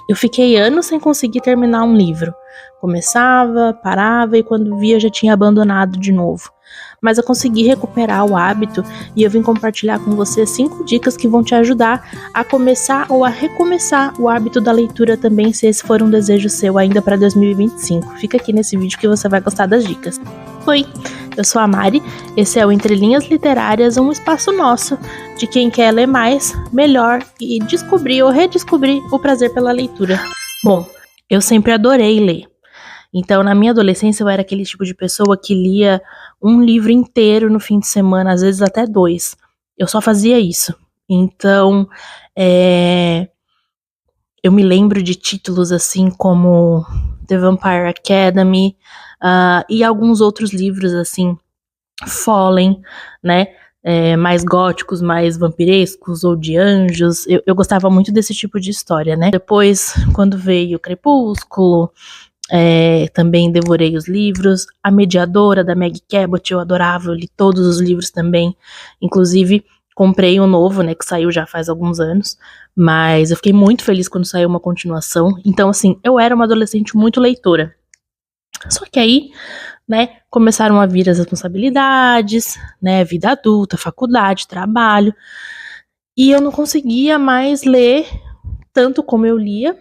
Eu fiquei anos sem conseguir terminar um livro. Começava, parava e quando via já tinha abandonado de novo. Mas eu consegui recuperar o hábito e eu vim compartilhar com você 5 dicas que vão te ajudar a começar ou a recomeçar o hábito da leitura também, se esse for um desejo seu ainda para 2025. Fica aqui nesse vídeo que você vai gostar das dicas. Oi, eu sou a Mari, esse é o Entre Linhas Literárias, um espaço nosso de quem quer ler mais, melhor e descobrir ou redescobrir o prazer pela leitura. Bom, eu sempre adorei ler. Então, na minha adolescência, eu era aquele tipo de pessoa que lia um livro inteiro no fim de semana, às vezes até 2. Eu só fazia isso. Então, eu me lembro de títulos assim como The Vampire Academy e alguns outros livros assim, Fallen, né? Mais góticos, mais vampirescos ou de anjos. Eu gostava muito desse tipo de história, né? Depois, quando veio Crepúsculo, também devorei os livros. A Mediadora, da Meg Cabot, eu adorava, eu li todos os livros também. Inclusive, comprei um novo, né, que saiu já faz alguns anos, mas eu fiquei muito feliz quando saiu uma continuação. Então, assim, eu era uma adolescente muito leitora. Só que aí, né, começaram a vir as responsabilidades, né, vida adulta, faculdade, trabalho, e eu não conseguia mais ler tanto como eu lia,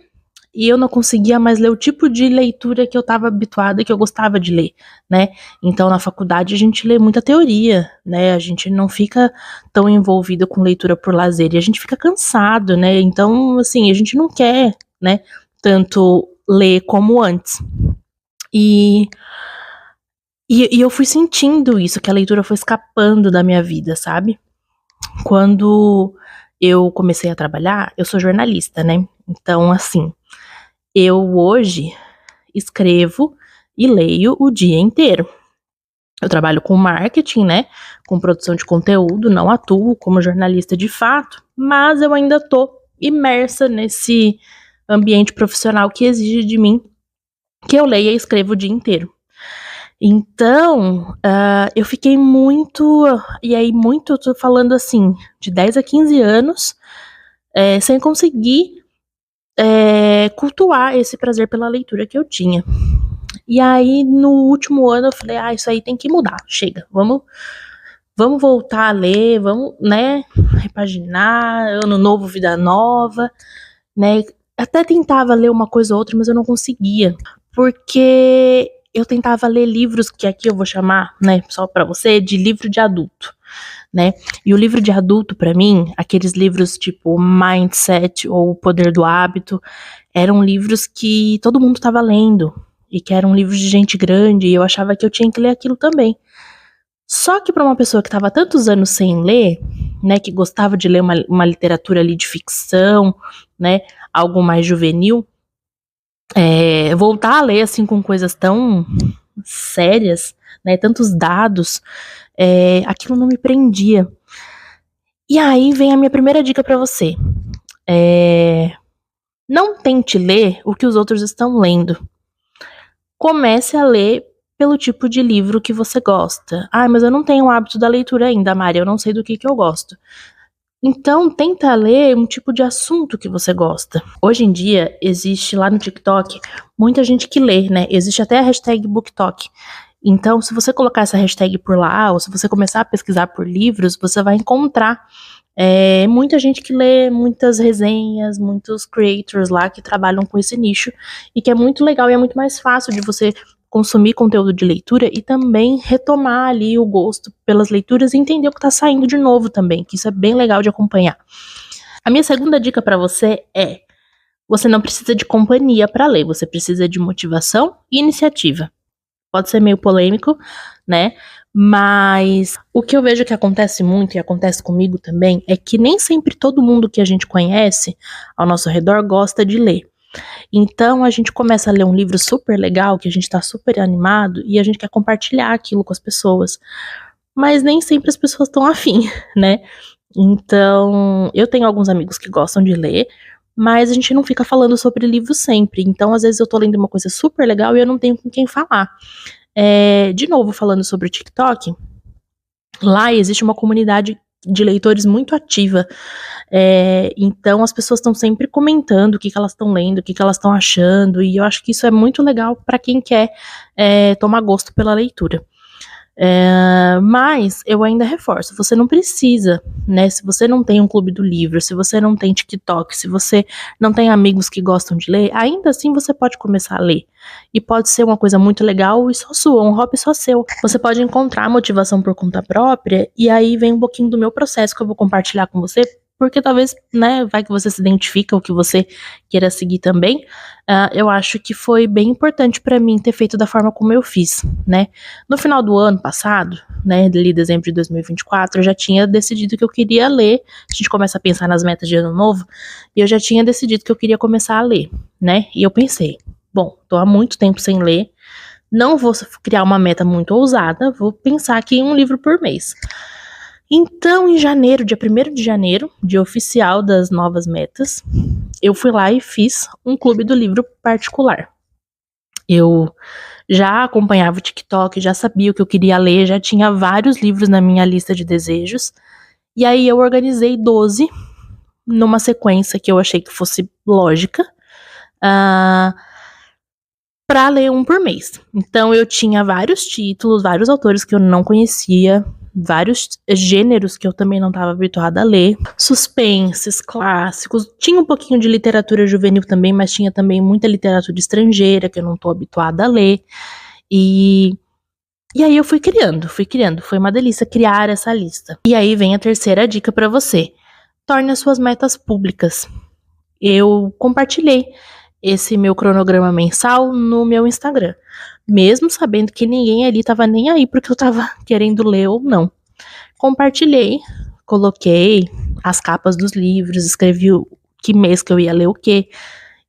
e eu não conseguia mais ler o tipo de leitura que eu estava habituada, que eu gostava de ler, né? Então, na faculdade, a gente lê muita teoria, né? A gente não fica tão envolvido com leitura por lazer, e a gente fica cansado, né? Então, assim, a gente não quer, né, tanto ler como antes. E eu fui sentindo isso, que a leitura foi escapando da minha vida, sabe? Quando eu comecei a trabalhar, eu sou jornalista, né? Então, assim, eu hoje escrevo e leio o dia inteiro. Eu trabalho com marketing, né? Com produção de conteúdo, não atuo como jornalista de fato, mas eu ainda tô imersa nesse ambiente profissional que exige de mim que eu leia e escreva o dia inteiro. Então, eu fiquei muito, eu tô falando assim, de 10 a 15 anos, sem conseguir cultuar esse prazer pela leitura que eu tinha. E aí, no último ano, eu falei, isso aí tem que mudar, chega, vamos voltar a ler, vamos, né, repaginar, ano novo, vida nova, né, até tentava ler uma coisa ou outra, mas eu não conseguia, porque eu tentava ler livros que aqui eu vou chamar, né, só pra você, de livro de adulto, né? E o livro de adulto, pra mim, aqueles livros tipo Mindset ou O Poder do Hábito, eram livros que todo mundo tava lendo, e que eram livros de gente grande, e eu achava que eu tinha que ler aquilo também. Só que pra uma pessoa que tava tantos anos sem ler, né, que gostava de ler uma literatura ali de ficção, né, algo mais juvenil, voltar a ler assim com coisas tão sérias, né, tantos dados, aquilo não me prendia. E aí vem a minha primeira dica pra você. Não tente ler o que os outros estão lendo. Comece a ler pelo tipo de livro que você gosta. Mas eu não tenho o hábito da leitura ainda, Mari, eu não sei do que eu gosto. Então, tenta ler um tipo de assunto que você gosta. Hoje em dia, existe lá no TikTok muita gente que lê, né? Existe até a hashtag BookTok. Então, se você colocar essa hashtag por lá, ou se você começar a pesquisar por livros, você vai encontrar muita gente que lê, muitas resenhas, muitos creators lá que trabalham com esse nicho, e que é muito legal e é muito mais fácil de você consumir conteúdo de leitura e também retomar ali o gosto pelas leituras e entender o que tá saindo de novo também, que isso é bem legal de acompanhar. A minha segunda dica pra você é: você não precisa de companhia pra ler, você precisa de motivação e iniciativa. Pode ser meio polêmico, né? Mas o que eu vejo que acontece muito, e acontece comigo também, é que nem sempre todo mundo que a gente conhece ao nosso redor gosta de ler. Então a gente começa a ler um livro super legal, que a gente tá super animado, e a gente quer compartilhar aquilo com as pessoas. Mas nem sempre as pessoas estão afim, né? Então, eu tenho alguns amigos que gostam de ler, mas a gente não fica falando sobre livro sempre. Então, às vezes eu tô lendo uma coisa super legal e eu não tenho com quem falar. De novo, falando sobre o TikTok, lá existe uma comunidade de leitores muito ativa. Então as pessoas estão sempre comentando o que elas estão lendo, o que elas estão achando, e eu acho que isso é muito legal para quem quer tomar gosto pela leitura. Mas eu ainda reforço, você não precisa, né? Se você não tem um clube do livro, se você não tem TikTok, se você não tem amigos que gostam de ler, ainda assim você pode começar a ler. E pode ser uma coisa muito legal e só sua, um hobby só seu. Você pode encontrar motivação por conta própria, e aí vem um pouquinho do meu processo que eu vou compartilhar com você, porque talvez, né, vai que você se identifica ou que você queira seguir também. Eu acho que foi bem importante para mim ter feito da forma como eu fiz, né? No final do ano passado, né, ali dezembro de 2024, eu já tinha decidido que eu queria ler. A gente começa a pensar nas metas de ano novo, e eu já tinha decidido que eu queria começar a ler, né? E eu pensei, bom, tô há muito tempo sem ler, não vou criar uma meta muito ousada, vou pensar aqui em um livro por mês. Então, em janeiro, dia 1º de janeiro, dia oficial das novas metas, eu fui lá e fiz um clube do livro particular. Eu já acompanhava o TikTok, já sabia o que eu queria ler, já tinha vários livros na minha lista de desejos, e aí eu organizei 12 numa sequência que eu achei que fosse lógica, para ler um por mês. Então eu tinha vários títulos, vários autores que eu não conhecia, vários gêneros que eu também não estava habituada a ler, suspenses, clássicos, tinha um pouquinho de literatura juvenil também, mas tinha também muita literatura estrangeira que eu não estou habituada a ler, e aí eu fui criando, foi uma delícia criar essa lista. E aí vem a terceira dica para você: torne as suas metas públicas. Eu compartilhei esse meu cronograma mensal no meu Instagram, mesmo sabendo que ninguém ali tava nem aí porque eu tava querendo ler ou não. Compartilhei, coloquei as capas dos livros, escrevi que mês que eu ia ler o quê,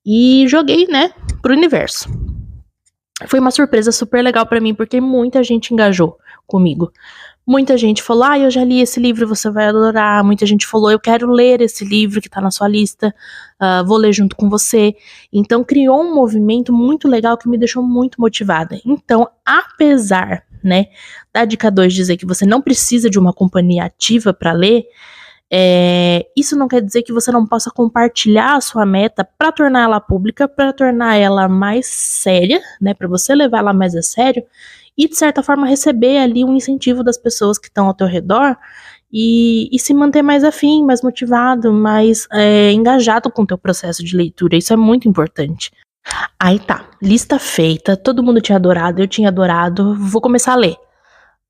e joguei, né, pro universo. Foi uma surpresa super legal pra mim, porque muita gente engajou comigo. Muita gente falou, eu já li esse livro, você vai adorar. Muita gente falou, eu quero ler esse livro que tá na sua lista, vou ler junto com você. Então criou um movimento muito legal que me deixou muito motivada. Então, apesar, né, da dica 2 dizer que você não precisa de uma companhia ativa para ler, isso não quer dizer que você não possa compartilhar a sua meta para tornar ela pública, para tornar ela mais séria, né, para você levar ela mais a sério, e de certa forma receber ali um incentivo das pessoas que estão ao teu redor e se manter mais afim, mais motivado, mais engajado com o teu processo de leitura. Isso é muito importante. Aí tá, lista feita, todo mundo tinha adorado, eu tinha adorado, vou começar a ler.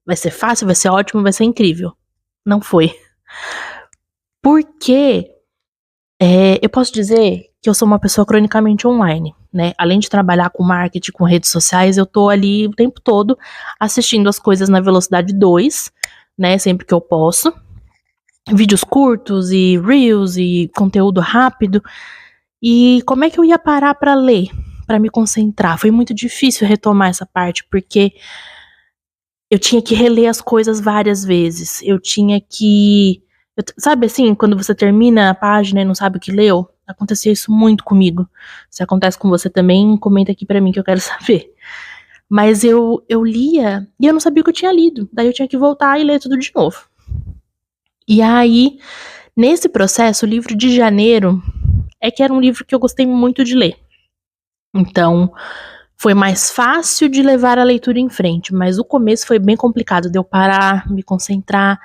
Vai ser fácil, vai ser ótimo, vai ser incrível. Não foi. Porque eu posso dizer que eu sou uma pessoa cronicamente online, né? Além de trabalhar com marketing, com redes sociais, eu tô ali o tempo todo assistindo as coisas na velocidade 2, né? Sempre que eu posso. Vídeos curtos e reels e conteúdo rápido. E como é que eu ia parar pra ler? Pra me concentrar? Foi muito difícil retomar essa parte, porque eu tinha que reler as coisas várias vezes. Eu tinha que... sabe assim, quando você termina a página e não sabe o que leu? Acontecia isso muito comigo. Se acontece com você também, comenta aqui pra mim que eu quero saber. Mas eu lia e eu não sabia o que eu tinha lido. Daí eu tinha que voltar e ler tudo de novo. E aí, nesse processo, o livro de janeiro que era um livro que eu gostei muito de ler. Então, foi mais fácil de levar a leitura em frente, mas o começo foi bem complicado, de eu parar, me concentrar,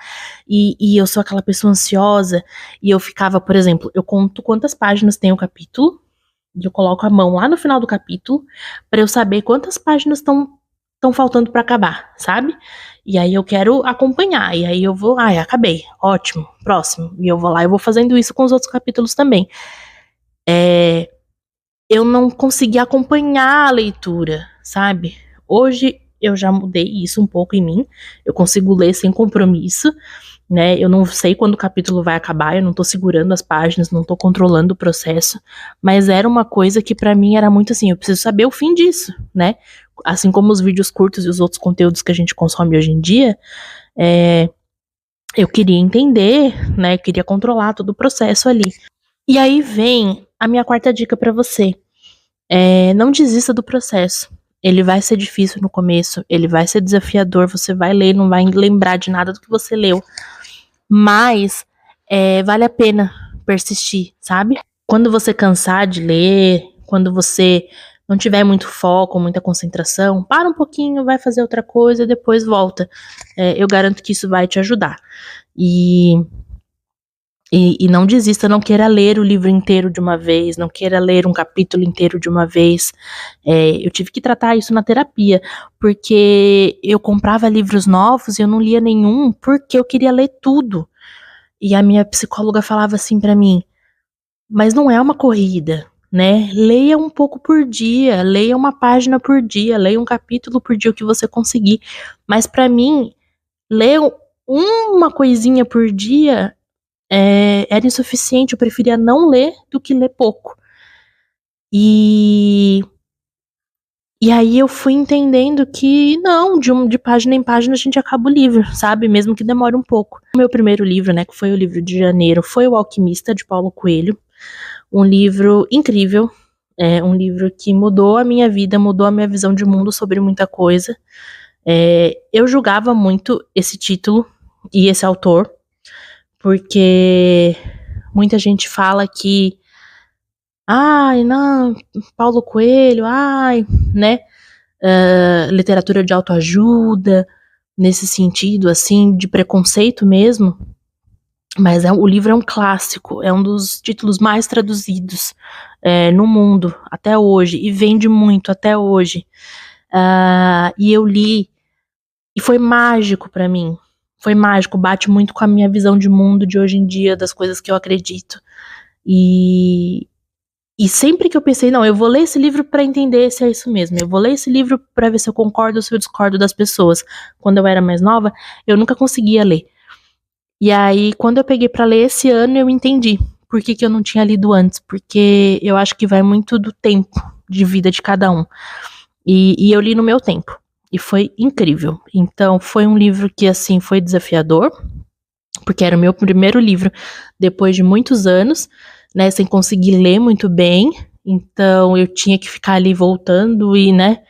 e eu sou aquela pessoa ansiosa, e eu ficava, por exemplo, eu conto quantas páginas tem o capítulo, e eu coloco a mão lá no final do capítulo, para eu saber quantas páginas estão faltando para acabar, sabe? E aí eu quero acompanhar, e aí eu vou, acabei, ótimo, próximo, e eu vou lá, eu vou fazendo isso com os outros capítulos também. Eu não consegui acompanhar a leitura, sabe? Hoje eu já mudei isso um pouco em mim. Eu consigo ler sem compromisso, né? Eu não sei quando o capítulo vai acabar, eu não tô segurando as páginas, não tô controlando o processo, mas era uma coisa que pra mim era muito assim, eu preciso saber o fim disso, né? Assim como os vídeos curtos e os outros conteúdos que a gente consome hoje em dia, eu queria entender, né? Eu queria controlar todo o processo ali. E aí vem a minha quarta dica pra você. Não desista do processo. Ele vai ser difícil no começo, ele vai ser desafiador, você vai ler, não vai lembrar de nada do que você leu. mas vale a pena persistir, sabe? Quando você cansar de ler, quando você não tiver muito foco, muita concentração, para um pouquinho, vai fazer outra coisa e depois volta. Eu garanto que isso vai te ajudar. E não desista, não queira ler o livro inteiro de uma vez, não queira ler um capítulo inteiro de uma vez. Eu tive que tratar isso na terapia, porque eu comprava livros novos e eu não lia nenhum, porque eu queria ler tudo. E a minha psicóloga falava assim pra mim, mas não é uma corrida, né? Leia um pouco por dia, leia uma página por dia, leia um capítulo por dia, o que você conseguir. Mas pra mim, ler uma coisinha por dia era insuficiente, eu preferia não ler do que ler pouco. E aí eu fui entendendo que não, de página em página a gente acaba o livro, sabe? Mesmo que demore um pouco. O meu primeiro livro, né, que foi o livro de janeiro, foi O Alquimista, de Paulo Coelho. Um livro incrível, um livro que mudou a minha vida, mudou a minha visão de mundo sobre muita coisa. Eu julgava muito esse título e esse autor, porque muita gente fala que ai, não, Paulo Coelho, ai, né, literatura de autoajuda, nesse sentido, assim, de preconceito mesmo, mas o livro é um clássico, é um dos títulos mais traduzidos no mundo, até hoje, e vende muito até hoje, e eu li, e foi mágico pra mim, foi mágico, bate muito com a minha visão de mundo de hoje em dia, das coisas que eu acredito, e sempre que eu pensei, não, eu vou ler esse livro pra entender se é isso mesmo, eu vou ler esse livro pra ver se eu concordo ou se eu discordo das pessoas. Quando eu era mais nova, eu nunca conseguia ler. E aí, quando eu peguei pra ler esse ano, eu entendi por que eu não tinha lido antes, porque eu acho que vai muito do tempo de vida de cada um. E eu li no meu tempo, e foi incrível. Então, foi um livro que, assim, foi desafiador, porque era o meu primeiro livro depois de muitos anos, né, sem conseguir ler muito bem, então eu tinha que ficar ali voltando e, né,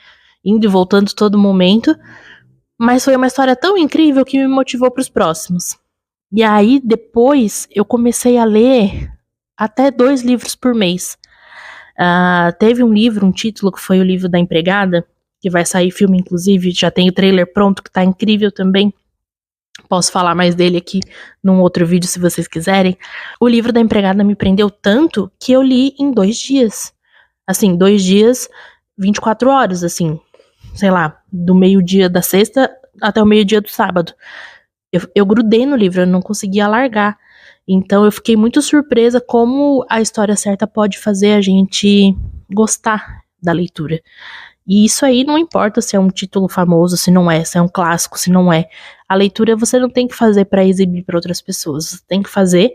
indo e voltando todo momento, mas foi uma história tão incrível que me motivou para os próximos. E aí, depois, eu comecei a ler até 2 livros por mês. Teve um livro, um título, que foi o livro da empregada, que vai sair filme, inclusive, já tem o trailer pronto, que tá incrível também. Posso falar mais dele aqui num outro vídeo, se vocês quiserem. O livro da empregada me prendeu tanto que eu li em 2 dias. Assim, 2 dias, 24 horas, assim. Sei lá, do meio-dia da sexta até o meio-dia do sábado. Eu grudei no livro, eu não conseguia largar. Então eu fiquei muito surpresa como a história certa pode fazer a gente gostar da leitura. E isso aí não importa se é um título famoso, se não é, se é um clássico, se não é. A leitura você não tem que fazer para exibir para outras pessoas, você tem que fazer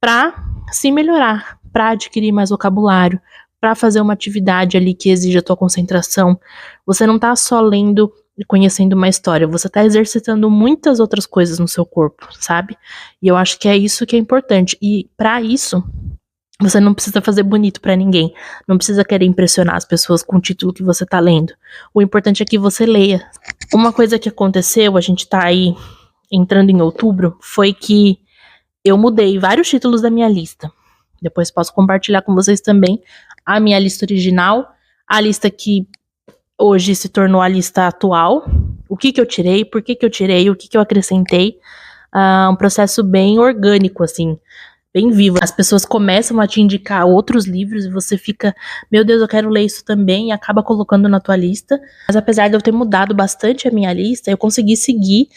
para se melhorar, para adquirir mais vocabulário, para fazer uma atividade ali que exija a tua concentração. Você não tá só lendo e conhecendo uma história, você tá exercitando muitas outras coisas no seu corpo, sabe? E eu acho que é isso que é importante. E para isso, você não precisa fazer bonito pra ninguém. Não precisa querer impressionar as pessoas com o título que você tá lendo. O importante é que você leia. Uma coisa que aconteceu, a gente tá aí entrando em outubro, foi que eu mudei vários títulos da minha lista. Depois posso compartilhar com vocês também a minha lista original, a lista que hoje se tornou a lista atual. O que eu tirei, por que eu tirei, o que eu acrescentei. Um processo bem orgânico, assim, bem vivo. As pessoas começam a te indicar outros livros e você fica, meu Deus, eu quero ler isso também, e acaba colocando na tua lista. Mas apesar de eu ter mudado bastante a minha lista, eu consegui seguir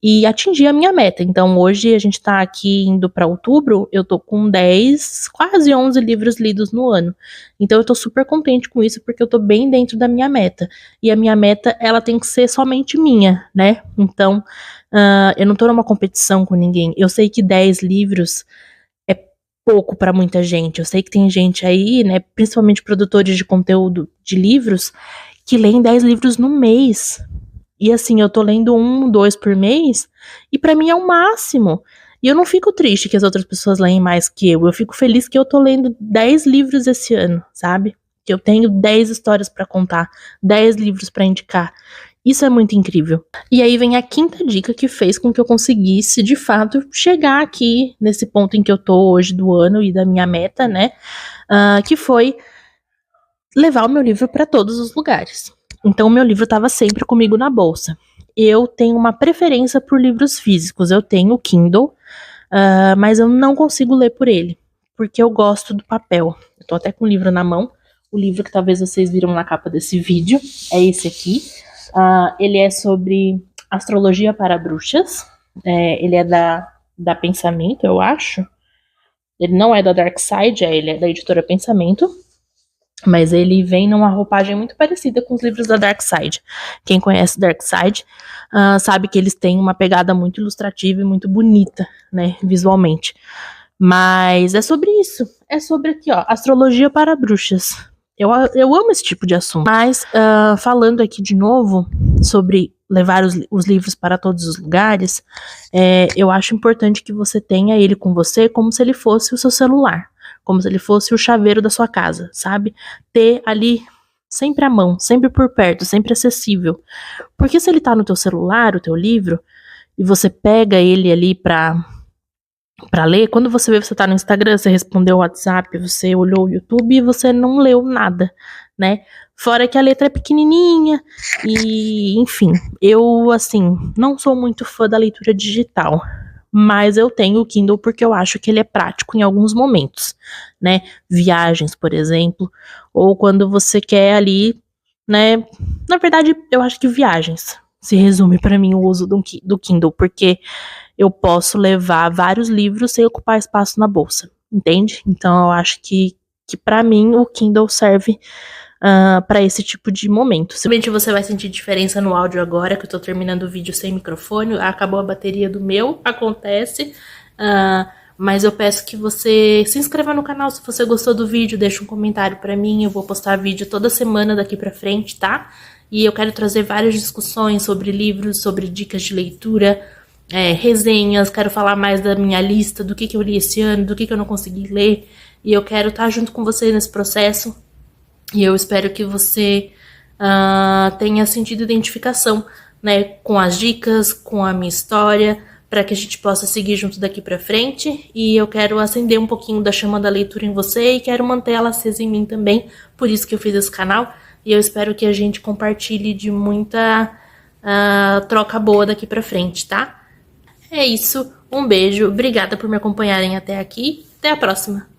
e atingir a minha meta. Então hoje a gente tá aqui indo pra outubro, eu tô com 10, quase 11 livros lidos no ano. Então eu tô super contente com isso, porque eu tô bem dentro da minha meta. E a minha meta, ela tem que ser somente minha, né? Então, eu não tô numa competição com ninguém. Eu sei que 10 livros pouco pra muita gente. Eu sei que tem gente aí, né, principalmente produtores de conteúdo de livros, que leem 10 livros no mês. E assim, eu tô lendo 1, 2 por mês, e pra mim é o máximo. E eu não fico triste que as outras pessoas leem mais que eu fico feliz que eu tô lendo 10 livros esse ano, sabe? Que eu tenho 10 histórias pra contar, 10 livros pra indicar. Isso é muito incrível. E aí vem a quinta dica que fez com que eu conseguisse, de fato, chegar aqui nesse ponto em que eu tô hoje do ano e da minha meta, né? Que foi levar o meu livro para todos os lugares. Então, o meu livro estava sempre comigo na bolsa. Eu tenho uma preferência por livros físicos. Eu tenho o Kindle, mas eu não consigo ler por ele, porque eu gosto do papel. Eu tô até com o livro na mão. O livro que talvez vocês viram na capa desse vídeo é esse aqui. Ele é sobre astrologia para bruxas. Ele é da Pensamento, eu acho. Ele não é da Dark Side, ele é da editora Pensamento. Mas ele vem numa roupagem muito parecida com os livros da Dark Side. Quem conhece Dark Side sabe que eles têm uma pegada muito ilustrativa e muito bonita, né, visualmente. Mas é sobre isso. É sobre aqui, ó, astrologia para bruxas. Eu amo esse tipo de assunto. Mas, falando aqui de novo sobre levar os livros para todos os lugares, eu acho importante que você tenha ele com você como se ele fosse o seu celular. Como se ele fosse o chaveiro da sua casa, sabe? Ter ali sempre à mão, sempre por perto, sempre acessível. Porque se ele tá no teu celular, o teu livro, e você pega ele ali pra ler, quando você vê, você tá no Instagram, você respondeu o WhatsApp, você olhou o YouTube e você não leu nada, né? Fora que a letra é pequenininha e, enfim, eu, assim, não sou muito fã da leitura digital. Mas eu tenho o Kindle porque eu acho que ele é prático em alguns momentos, né? Viagens, por exemplo, ou quando você quer ali, né? Na verdade, eu acho que viagens se resume para mim o uso do Kindle, porque eu posso levar vários livros sem ocupar espaço na bolsa, entende? Então eu acho que para mim o Kindle serve para esse tipo de momento. Simplesmente você vai sentir diferença no áudio agora, que eu tô terminando o vídeo sem microfone, acabou a bateria do meu, acontece, mas eu peço que você se inscreva no canal se você gostou do vídeo, deixa um comentário pra mim, eu vou postar vídeo toda semana daqui pra frente, tá? E eu quero trazer várias discussões sobre livros, sobre dicas de leitura, resenhas, quero falar mais da minha lista, do que eu li esse ano, do que eu não consegui ler, e eu quero estar junto com você nesse processo. E eu espero que você tenha sentido identificação, né, com as dicas, com a minha história, para que a gente possa seguir junto daqui para frente. E eu quero acender um pouquinho da chama da leitura em você e quero manter ela acesa em mim também. Por isso que eu fiz esse canal. E eu espero que a gente compartilhe de muita troca boa daqui para frente, tá? É isso. Um beijo. Obrigada por me acompanharem até aqui. Até a próxima.